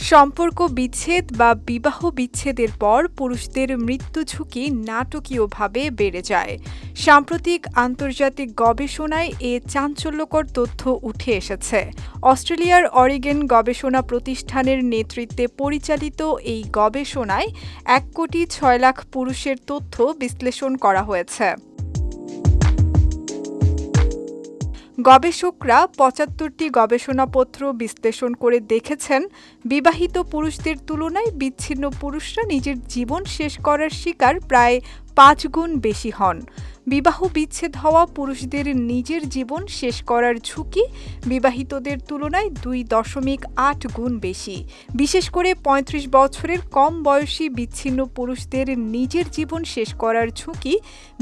সম্পর্ক বিচ্ছেদ বা বিবাহ বিচ্ছেদের পর পুরুষদের মৃত্যু ঝুঁকি নাটকীয়ভাবে বেড়ে যায়। সাম্প্রতিক আন্তর্জাতিক গবেষণায় এ চাঞ্চল্যকর তথ্য উঠে এসেছে। অস্ট্রেলিয়ার অরিগেন গবেষণা প্রতিষ্ঠানের নেতৃত্বে পরিচালিত এই গবেষণায় 1,06,00,000 পুরুষের তথ্য বিশ্লেষণ করা হয়েছে। গবেষকরা ৭৫টি গবেষণাপত্র বিশ্লেষণ করে দেখেছেন, বিবাহিত পুরুষদের তুলনায় বিচ্ছিন্ন পুরুষরা নিজের জীবন শেষ করার শিকার প্রায় ৫ গুণ বেশি হন। বিবাহ বিচ্ছেদ হওয়া পুরুষদের নিজের জীবন শেষ করার ঝুঁকি বিবাহিতদের তুলনায় ২.৮ গুণ বেশি। বিশেষ করে ৩৫ বছরের কম বয়সী বিচ্ছিন্ন পুরুষদের নিজের জীবন শেষ করার ঝুঁকি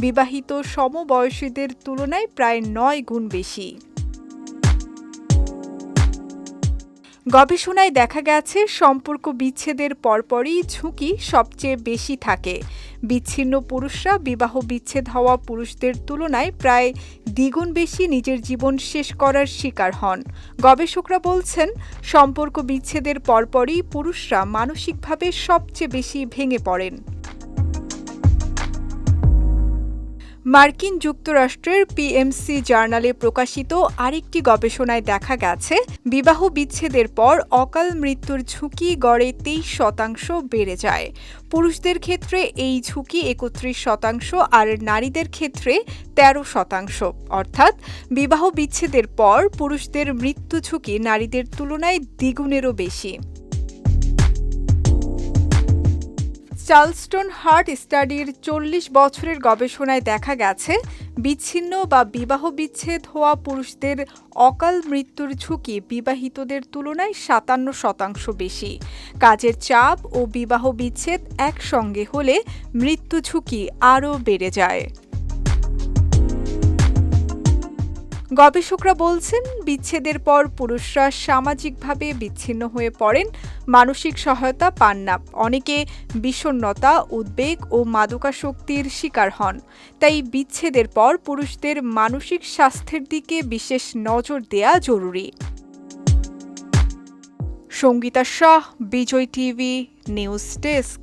বিবাহিত সমবয়সীদের তুলনায় প্রায় ৯ গুণ বেশি। গবেষণায় দেখা গেছে, সম্পর্ক বিচ্ছেদের পরপরই ঝুঁকি সবচেয়ে বেশি থাকে। বিচ্ছিন্ন পুরুষরা বিবাহ বিচ্ছেদ হওয়া পুরুষদের তুলনায় প্রায় দ্বিগুণ বেশি নিজের জীবন শেষ করার শিকার হন। গবেষকরা বলছেন, সম্পর্ক বিচ্ছেদের পরপরই পুরুষরা মানসিকভাবে সবচেয়ে বেশি ভেঙে পড়েন। মার্কিন যুক্তরাষ্ট্রের পিএমসি জার্নালে প্রকাশিত আরেকটি গবেষণায় দেখা গেছে, বিবাহ বিচ্ছেদের পর অকাল মৃত্যুর ঝুঁকি গড়ে ২৩% বেড়ে যায়। পুরুষদের ক্ষেত্রে এই ঝুঁকি ৩১% আর নারীদের ক্ষেত্রে ১৩%। অর্থাৎ বিবাহ বিচ্ছেদের পর পুরুষদের মৃত্যু ঝুঁকি নারীদের তুলনায় দ্বিগুণেরও বেশি। চার্লস্টন হার্ট স্টাডির ৪০ বছরের গবেষণায় দেখা গেছে, বিচ্ছিন্ন বা বিবাহ বিচ্ছেদ হওয়া পুরুষদের অকাল মৃত্যুর ঝুঁকি বিবাহিতদের তুলনায় ৫৭% বেশি। কাজের চাপ ও বিবাহ বিচ্ছেদ একসঙ্গে হলে মৃত্যু ঝুঁকি আরও বেড়ে যায়। গবেষকরা বলছেন, বিচ্ছেদের পর পুরুষরা সামাজিকভাবে বিচ্ছিন্ন হয়ে পড়েন, মানসিক সহায়তা পান না, অনেকে বিষণ্ণতা, উদ্বেগ ও মাদকাসক্তির শিকার হন। তাই বিচ্ছেদের পর পুরুষদের মানসিক স্বাস্থ্যের দিকে বিশেষ নজর দেয়া জরুরি। সঙ্গীতা শাহ, বিজয় টিভি, নিউজ ডেস্ক।